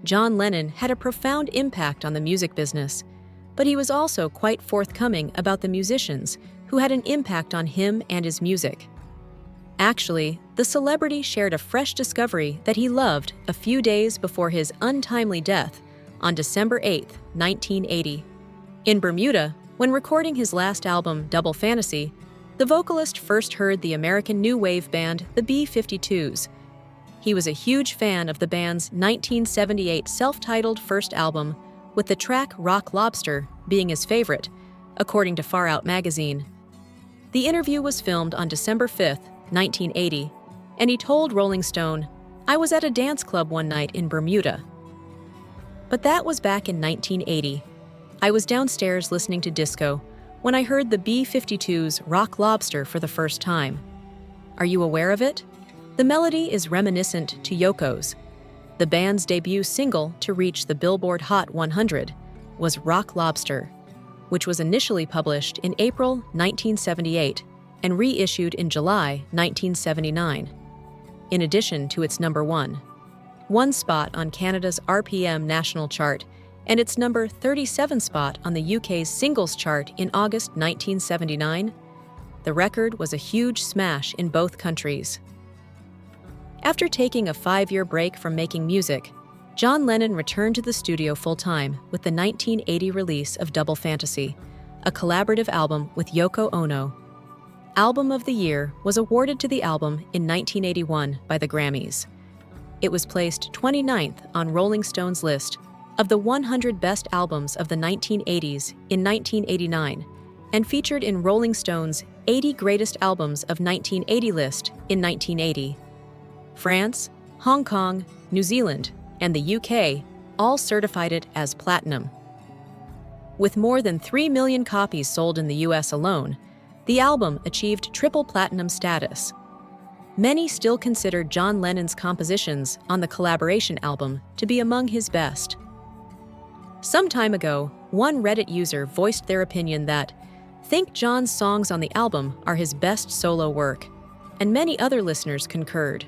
John Lennon had a profound impact on the music business, but he was also quite forthcoming about the musicians who had an impact on him and his music. Actually, the celebrity shared a fresh discovery that he loved a few days before his untimely death on December 8, 1980. In Bermuda, when recording his last album, Double Fantasy, the vocalist first heard the American new wave band, the B-52s. He was a huge fan of the band's 1978 self-titled first album, with the track Rock Lobster being his favorite, according to Far Out magazine. The interview was filmed on December 5, 1980, and he told Rolling Stone, "I was at a dance club one night in Bermuda." But that was back in 1980. I was downstairs listening to disco when I heard the B-52's Rock Lobster for the first time. Are you aware of it? The melody is reminiscent to Yoko's. The band's debut single to reach the Billboard Hot 100 was Rock Lobster, which was initially published in April 1978 and reissued in July 1979, in addition to its number one spot on Canada's RPM national chart and its number 37 spot on the UK's singles chart in August 1979. The record was a huge smash in both countries. After taking a 5-year break from making music, John Lennon returned to the studio full-time with the 1980 release of Double Fantasy, a collaborative album with Yoko Ono. Album of the Year was awarded to the album in 1981 by the Grammys. It was placed 29th on Rolling Stone's list of the 100 best albums of the 1980s in 1989 and featured in Rolling Stone's 80 Greatest Albums of 1980 list in 1980. France, Hong Kong, New Zealand, and the UK all certified it as platinum. With more than 3 million copies sold in the US alone, the album achieved triple platinum status. Many still consider John Lennon's compositions on the collaboration album to be among his best. Some time ago, one Reddit user voiced their opinion that think John's songs on the album are his best solo work, and many other listeners concurred.